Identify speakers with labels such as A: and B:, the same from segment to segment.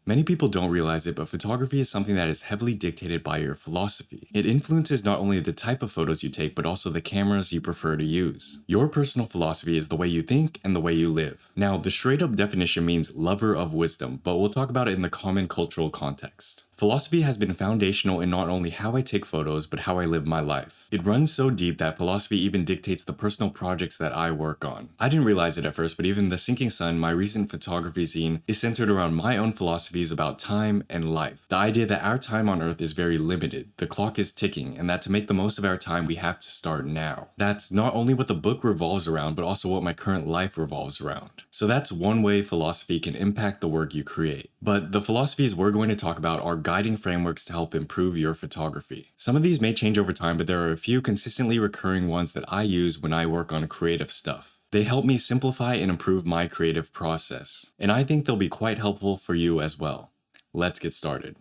A: Many people don't realize it, but photography is something that is heavily dictated by your philosophy. It influences not only the type of photos you take, but also the cameras you prefer to use. Your personal philosophy is the way you think and the way you live. Now, the straight up definition means lover of wisdom, but we'll talk about it in the common cultural context. Philosophy has been foundational in not only how I take photos, but how I live my life. It runs so deep that philosophy even dictates the personal projects that I work on. I didn't realize it at first, but even The Sinking Sun, my recent photography zine, is centered around my own philosophies about time and life. The idea that our time on Earth is very limited, the clock is ticking, and that to make the most of our time, we have to start now. That's not only what the book revolves around, but also what my current life revolves around. So that's one way philosophy can impact the work you create. But the philosophies we're going to talk about are guiding frameworks to help improve your photography. Some of these may change over time, but there are a few consistently recurring ones that I use when I work on creative stuff. They help me simplify and improve my creative process, and I think they'll be quite helpful for you as well. Let's get started.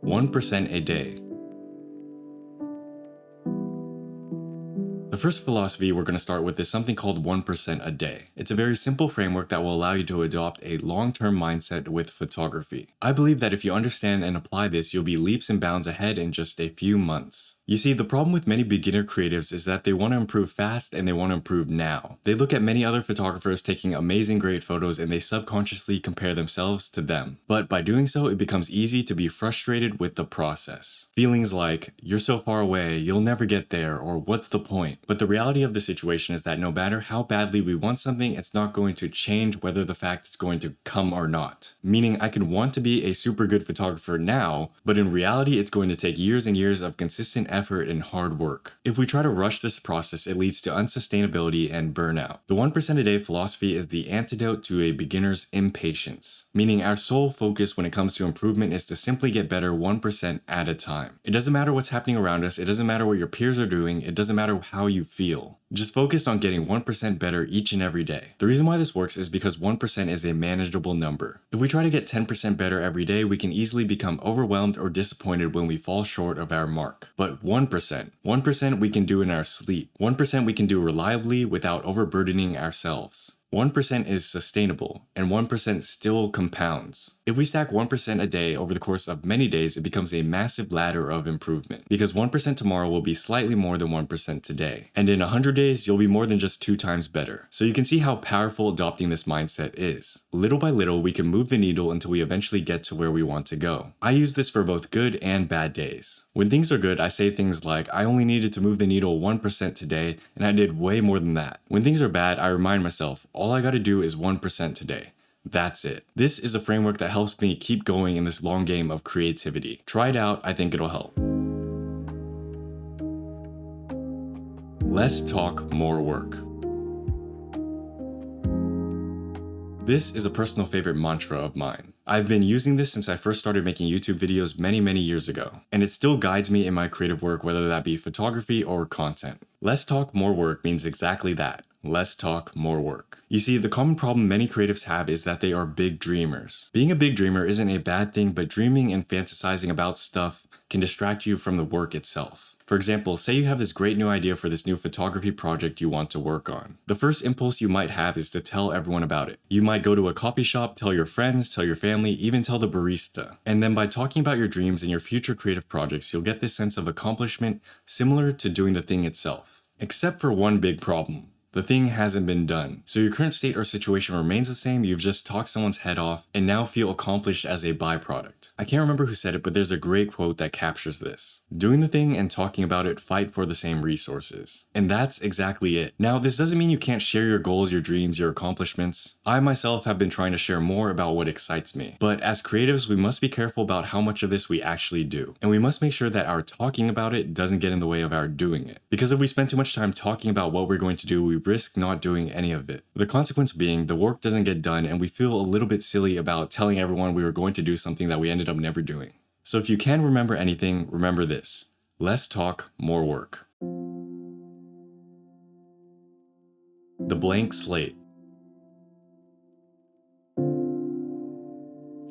A: 1% a day. The first philosophy we're going to start with is something called 1% a day. It's a very simple framework that will allow you to adopt a long-term mindset with photography. I believe that if you understand and apply this, you'll be leaps and bounds ahead in just a few months. You see, the problem with many beginner creatives is that they want to improve fast and they want to improve now. They look at many other photographers taking amazing great photos and they subconsciously compare themselves to them. But by doing so, it becomes easy to be frustrated with the process. Feelings like, you're so far away, you'll never get there, or what's the point? But the reality of the situation is that no matter how badly we want something, it's not going to change whether the fact is going to come or not. Meaning, I can want to be a super good photographer now, but in reality, it's going to take years and years of consistent effort and hard work. If we try to rush this process, it leads to unsustainability and burnout. The 1% a day philosophy is the antidote to a beginner's impatience, meaning our sole focus when it comes to improvement is to simply get better 1% at a time. It doesn't matter what's happening around us, it doesn't matter what your peers are doing, it doesn't matter how you feel. Just focus on getting 1% better each and every day. The reason why this works is because 1% is a manageable number. If we try to get 10% better every day, we can easily become overwhelmed or disappointed when we fall short of our mark. But 1% we can do in our sleep. 1% we can do reliably without overburdening ourselves. 1% is sustainable, and 1% still compounds. If we stack 1% a day over the course of many days, it becomes a massive ladder of improvement, because 1% tomorrow will be slightly more than 1% today. And in 100 days, you'll be more than just 2 times better. So you can see how powerful adopting this mindset is. Little by little, we can move the needle until we eventually get to where we want to go. I use this for both good and bad days. When things are good, I say things like, I only needed to move the needle 1% today, and I did way more than that. When things are bad, I remind myself, all I gotta do is 1% today. That's it. This is a framework that helps me keep going in this long game of creativity. Try it out, I think it'll help. Less talk, more work. This is a personal favorite mantra of mine. I've been using this since I first started making YouTube videos many years ago, and it still guides me in my creative work, whether that be photography or content. Less talk, more work means exactly that. Less talk, more work. You see, the common problem many creatives have is that they are big dreamers. Being a big dreamer isn't a bad thing, but dreaming and fantasizing about stuff can distract you from the work itself. For example, say you have this great new idea for this new photography project you want to work on. The first impulse you might have is to tell everyone about it. You might go to a coffee shop, tell your friends, tell your family, even tell the barista. And then by talking about your dreams and your future creative projects, you'll get this sense of accomplishment similar to doing the thing itself. Except for one big problem. The thing hasn't been done. So your current state or situation remains the same, you've just talked someone's head off and now feel accomplished as a byproduct. I can't remember who said it, but there's a great quote that captures this. Doing the thing and talking about it fight for the same resources. And that's exactly it. Now, this doesn't mean you can't share your goals, your dreams, your accomplishments. I myself have been trying to share more about what excites me. But as creatives, we must be careful about how much of this we actually do. And we must make sure that our talking about it doesn't get in the way of our doing it. Because if we spend too much time talking about what we're going to do, we risk not doing any of it. The consequence being the work doesn't get done and we feel a little bit silly about telling everyone we were going to do something that we ended up never doing. So if you can remember anything, remember this. Less talk, more work. The blank slate.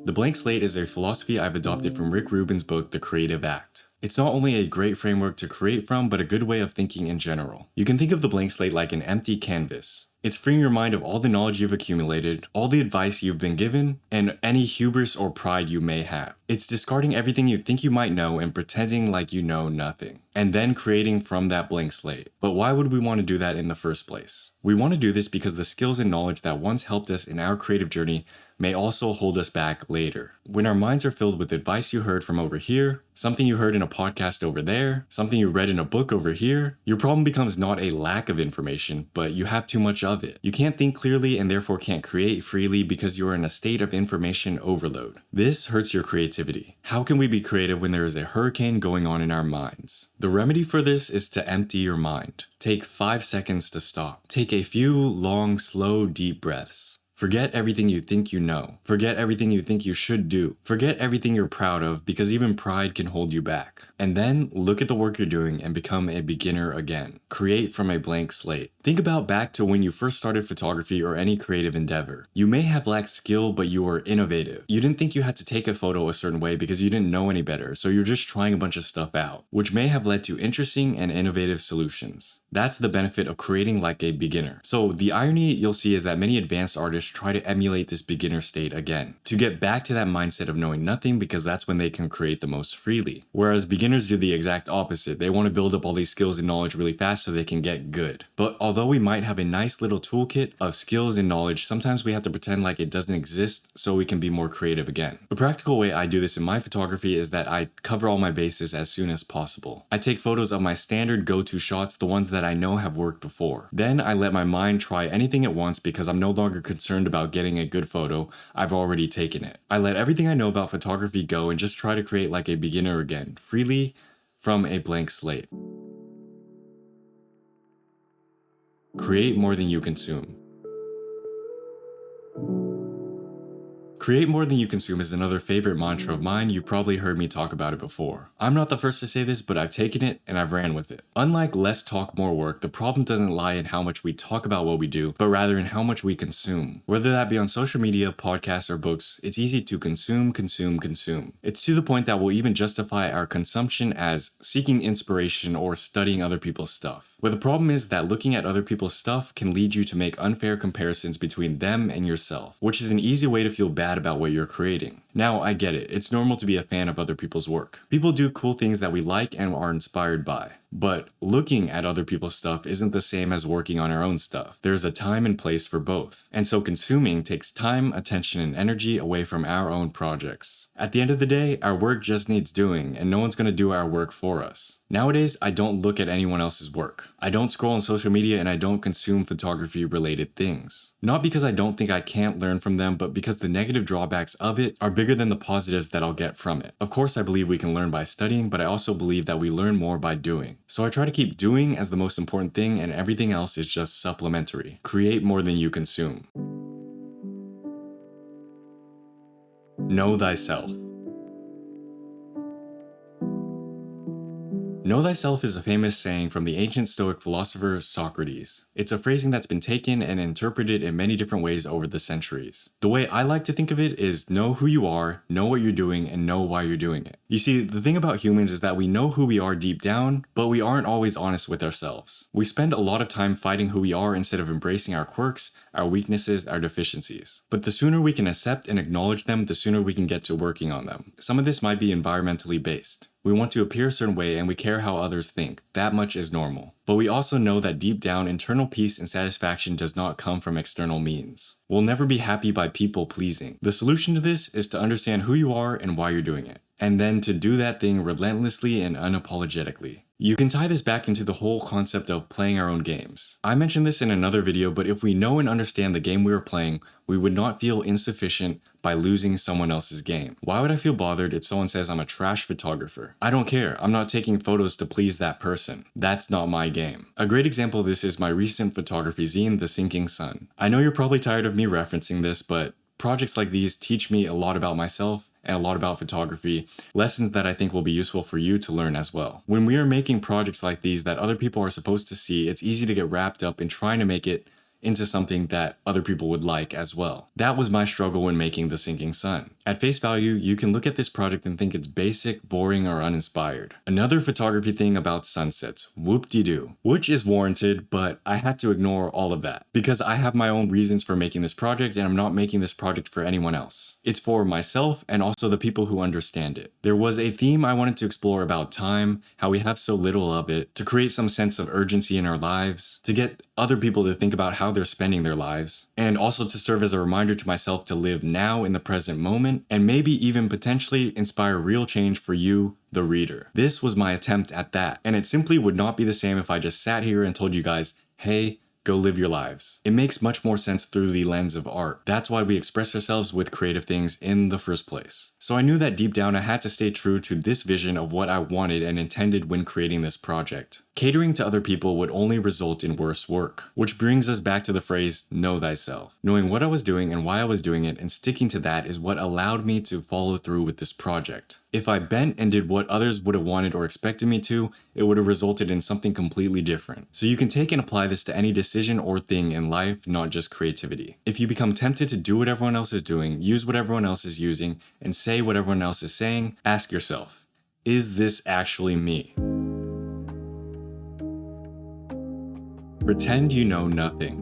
A: The blank slate is a philosophy I've adopted from Rick Rubin's book, The Creative Act. It's not only a great framework to create from, but a good way of thinking in general. You can think of the blank slate like an empty canvas. It's freeing your mind of all the knowledge you've accumulated, all the advice you've been given, and any hubris or pride you may have. It's discarding everything you think you might know and pretending like you know nothing, and then creating from that blank slate. But why would we want to do that in the first place? We want to do this because the skills and knowledge that once helped us in our creative journey may also hold us back later. When our minds are filled with advice you heard from over here, something you heard in a podcast over there, something you read in a book over here, your problem becomes not a lack of information, but you have too much of it. You can't think clearly and therefore can't create freely because you are in a state of information overload. This hurts your creativity. How can we be creative when there is a hurricane going on in our minds? The remedy for this is to empty your mind. Take 5 seconds to stop. Take a few long, slow, deep breaths. Forget everything you think you know. Forget everything you think you should do. Forget everything you're proud of, because even pride can hold you back. And then look at the work you're doing and become a beginner again. Create from a blank slate. Think about back to when you first started photography or any creative endeavor. You may have lacked skill, but you were innovative. You didn't think you had to take a photo a certain way because you didn't know any better, so you're just trying a bunch of stuff out, which may have led to interesting and innovative solutions. That's the benefit of creating like a beginner. So the irony you'll see is that many advanced artists try to emulate this beginner state again, to get back to that mindset of knowing nothing, because that's when they can create the most freely. Whereas beginners do the exact opposite. They want to build up all these skills and knowledge really fast so they can get good. But although we might have a nice little toolkit of skills and knowledge, sometimes we have to pretend like it doesn't exist so we can be more creative again. The practical way I do this in my photography is that I cover all my bases as soon as possible. I take photos of my standard go-to shots, the ones that I know have worked before. Then I let my mind try anything at once because I'm no longer concerned about getting a good photo. I've already taken it. I let everything I know about photography go and just try to create like a beginner again, freely from a blank slate. Create more than you consume. Create more than you consume is another favorite mantra of mine. You probably heard me talk about it before. I'm not the first to say this, but I've taken it and I've ran with it. Unlike less talk, more work, the problem doesn't lie in how much we talk about what we do, but rather in how much we consume. Whether that be on social media, podcasts, or books, it's easy to consume. It's to the point that we'll even justify our consumption as seeking inspiration or studying other people's stuff. Where the problem is that looking at other people's stuff can lead you to make unfair comparisons between them and yourself, which is an easy way to feel bad about what you're creating. Now, I get it. It's normal to be a fan of other people's work. People do cool things that we like and are inspired by. But looking at other people's stuff isn't the same as working on our own stuff. There's a time and place for both. And so consuming takes time, attention, and energy away from our own projects. At the end of the day, our work just needs doing, and no one's going to do our work for us. Nowadays, I don't look at anyone else's work. I don't scroll on social media, and I don't consume photography-related things. Not because I don't think I can't learn from them, but because the negative drawbacks of it are bigger than the positives that I'll get from it. Of course, I believe we can learn by studying, but I also believe that we learn more by doing. So I try to keep doing as the most important thing, and everything else is just supplementary. Create more than you consume. Know thyself. Know thyself is a famous saying from the ancient Stoic philosopher Socrates. It's a phrasing that's been taken and interpreted in many different ways over the centuries. The way I like to think of it is know who you are, know what you're doing, and know why you're doing it. You see, the thing about humans is that we know who we are deep down, but we aren't always honest with ourselves. We spend a lot of time fighting who we are instead of embracing our quirks, our weaknesses, our deficiencies. But the sooner we can accept and acknowledge them, the sooner we can get to working on them. Some of this might be environmentally based. We want to appear a certain way and we care how others think. That much is normal. But we also know that deep down, internal peace and satisfaction does not come from external means. We'll never be happy by people pleasing. The solution to this is to understand who you are and why you're doing it. And then to do that thing relentlessly and unapologetically. You can tie this back into the whole concept of playing our own games. I mentioned this in another video, but if we know and understand the game we are playing, we would not feel insufficient by losing someone else's game. Why would I feel bothered if someone says I'm a trash photographer? I don't care. I'm not taking photos to please that person. That's not my game. A great example of this is my recent photography zine, The Sinking Sun. I know you're probably tired of me referencing this, but projects like these teach me a lot about myself and a lot about photography, lessons that I think will be useful for you to learn as well. When we are making projects like these that other people are supposed to see, it's easy to get wrapped up in trying to make it into something that other people would like as well. That was my struggle when making The Sinking Sun. At face value, you can look at this project and think it's basic, boring, or uninspired. Another photography thing about sunsets, whoop-de-doo, which is warranted, but I had to ignore all of that because I have my own reasons for making this project and I'm not making this project for anyone else. It's for myself and also the people who understand it. There was a theme I wanted to explore about time, how we have so little of it, to create some sense of urgency in our lives, to get other people to think about how they're spending their lives, and also to serve as a reminder to myself to live now in the present moment and maybe even potentially inspire real change for you, the reader. This was my attempt at that, and it simply would not be the same if I just sat here and told you guys, hey, go live your lives. It makes much more sense through the lens of art. That's why we express ourselves with creative things in the first place. So I knew that deep down I had to stay true to this vision of what I wanted and intended when creating this project. Catering to other people would only result in worse work, which brings us back to the phrase, know thyself. Knowing what I was doing and why I was doing it and sticking to that is what allowed me to follow through with this project. If I bent and did what others would have wanted or expected me to, it would have resulted in something completely different. So you can take and apply this to any decision or thing in life, not just creativity. If you become tempted to do what everyone else is doing, use what everyone else is using, and say what everyone else is saying, ask yourself, is this actually me? Pretend you know nothing.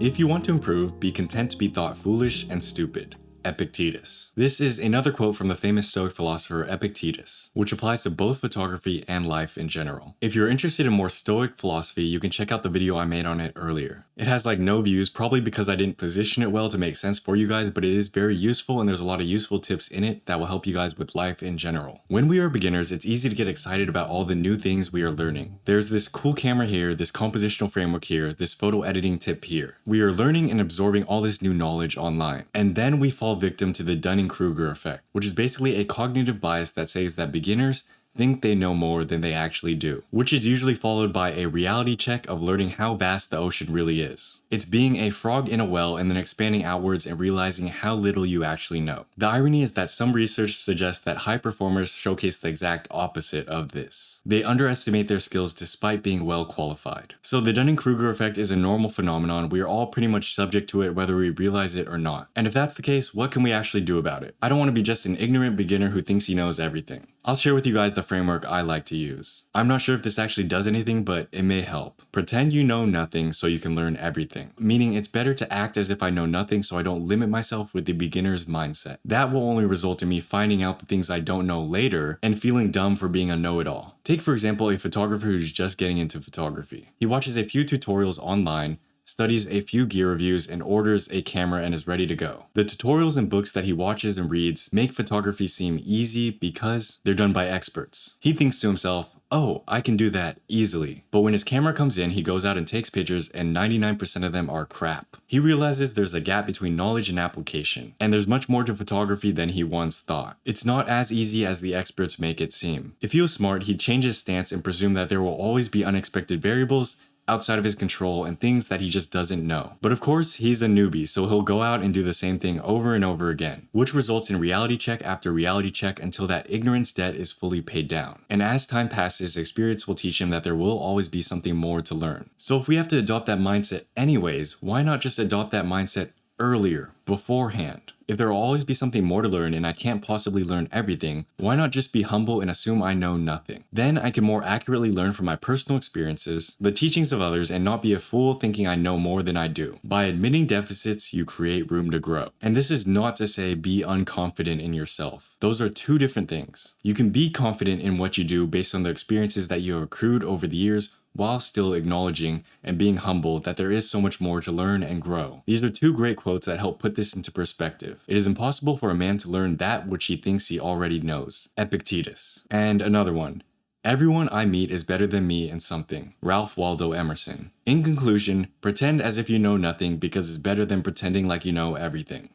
A: If you want to improve, be content to be thought foolish and stupid. Epictetus. This is another quote from the famous Stoic philosopher Epictetus, which applies to both photography and life in general. If you're interested in more Stoic philosophy, you can check out the video I made on it earlier. It has like no views, probably because I didn't position it well to make sense for you guys, but it is very useful and there's a lot of useful tips in it that will help you guys with life in general. When we are beginners, it's easy to get excited about all the new things we are learning. There's this cool camera here, this compositional framework here, this photo editing tip here. We are learning and absorbing all this new knowledge online. And then we fall victim to the Dunning-Kruger effect, which is basically a cognitive bias that says that beginners think they know more than they actually do, which is usually followed by a reality check of learning how vast the ocean really is. It's being a frog in a well and then expanding outwards and realizing how little you actually know. The irony is that some research suggests that high performers showcase the exact opposite of this. They underestimate their skills despite being well qualified. So the Dunning-Kruger effect is a normal phenomenon. We are all pretty much subject to it whether we realize it or not. And if that's the case, what can we actually do about it? I don't want to be just an ignorant beginner who thinks he knows everything. I'll share with you guys the framework I like to use. I'm not sure if this actually does anything, but it may help. Pretend you know nothing so you can learn everything. Meaning it's better to act as if I know nothing so I don't limit myself with the beginner's mindset. That will only result in me finding out the things I don't know later and feeling dumb for being a know-it-all. Take for example a photographer who's just getting into photography. He watches a few tutorials online, studies a few gear reviews, and orders a camera and is ready to go. The tutorials and books that he watches and reads make photography seem easy because they're done by experts. He thinks to himself, oh, I can do that easily. But when his camera comes in, he goes out and takes pictures and 99% of them are crap. He realizes there's a gap between knowledge and application, and there's much more to photography than he once thought. It's not as easy as the experts make it seem. If he was smart, he'd change his stance and presume that there will always be unexpected variables outside of his control and things that he just doesn't know. But of course, he's a newbie, so he'll go out and do the same thing over and over again, which results in reality check after reality check until that ignorance debt is fully paid down. And as time passes, experience will teach him that there will always be something more to learn. So if we have to adopt that mindset anyways, why not just adopt that mindset earlier, beforehand? If there will always be something more to learn and I can't possibly learn everything, why not just be humble and assume I know nothing? Then I can more accurately learn from my personal experiences, the teachings of others, and not be a fool thinking I know more than I do. By admitting deficits, you create room to grow. And this is not to say be unconfident in yourself. Those are two different things. You can be confident in what you do based on the experiences that you have accrued over the years, while still acknowledging and being humble that there is so much more to learn and grow. These are two great quotes that help put this into perspective. It is impossible for a man to learn that which he thinks he already knows. Epictetus. And another one. Everyone I meet is better than me in something. Ralph Waldo Emerson. In conclusion, pretend as if you know nothing because it's better than pretending like you know everything.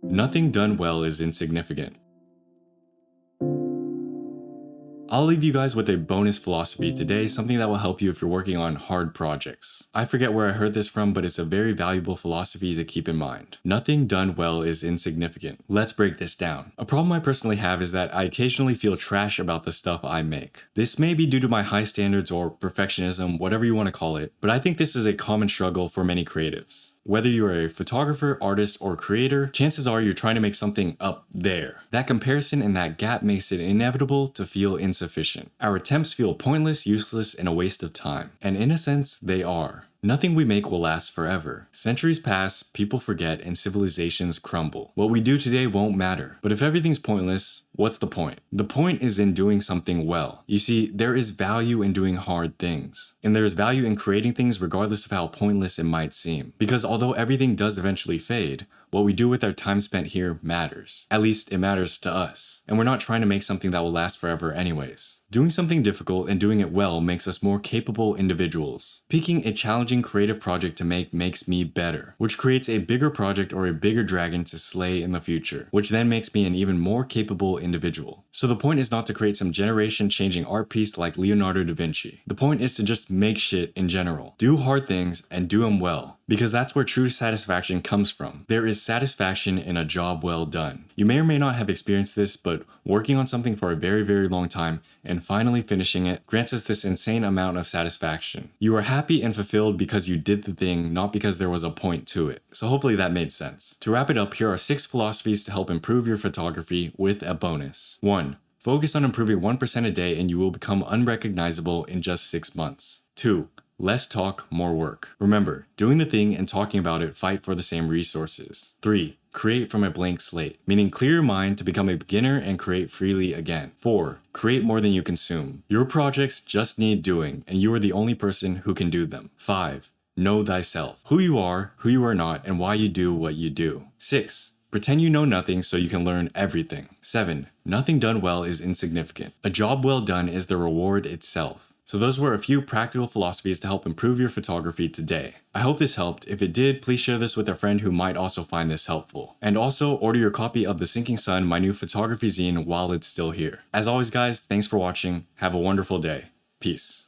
A: Nothing done well is insignificant. I'll leave you guys with a bonus philosophy today, something that will help you if you're working on hard projects. I forget where I heard this from, but it's a very valuable philosophy to keep in mind. Nothing done well is insignificant. Let's break this down. A problem I personally have is that I occasionally feel trash about the stuff I make. This may be due to my high standards or perfectionism, whatever you want to call it, but I think this is a common struggle for many creatives. Whether you're a photographer, artist, or creator, chances are you're trying to make something up there. That comparison and that gap makes it inevitable to feel insufficient. Our attempts feel pointless, useless, and a waste of time. And in a sense, they are. Nothing we make will last forever. Centuries pass, people forget, and civilizations crumble. What we do today won't matter. But if everything's pointless, what's the point? The point is in doing something well. You see, there is value in doing hard things. And there is value in creating things regardless of how pointless it might seem. Because although everything does eventually fade, what we do with our time spent here matters. At least it matters to us. And we're not trying to make something that will last forever anyways. Doing something difficult and doing it well makes us more capable individuals. Picking a challenging creative project to make makes me better, which creates a bigger project or a bigger dragon to slay in the future, which then makes me an even more capable individual. So the point is not to create some generation-changing art piece like Leonardo da Vinci. The point is to just make shit in general. Do hard things and do them well. Because that's where true satisfaction comes from. There is satisfaction in a job well done. You may or may not have experienced this, but working on something for a very, very long time and finally finishing it grants us this insane amount of satisfaction. You are happy and fulfilled because you did the thing, not because there was a point to it. So hopefully that made sense. To wrap it up, here are 6 philosophies to help improve your photography with a bonus. 1. Focus on improving 1% a day and you will become unrecognizable in just 6 months. 2. Less talk, more work. Remember, doing the thing and talking about it fight for the same resources. 3. Create from a blank slate, meaning clear your mind to become a beginner and create freely again. 4. Create more than you consume. Your projects just need doing, and you are the only person who can do them. 5. Know thyself. Who you are not, and why you do what you do. 6. Pretend you know nothing so you can learn everything. 7. Nothing done well is insignificant. A job well done is the reward itself. So those were a few practical philosophies to help improve your photography today. I hope this helped. If it did, please share this with a friend who might also find this helpful. And also, order your copy of The Sinking Sun, my new photography zine, while it's still here. As always guys, thanks for watching. Have a wonderful day. Peace.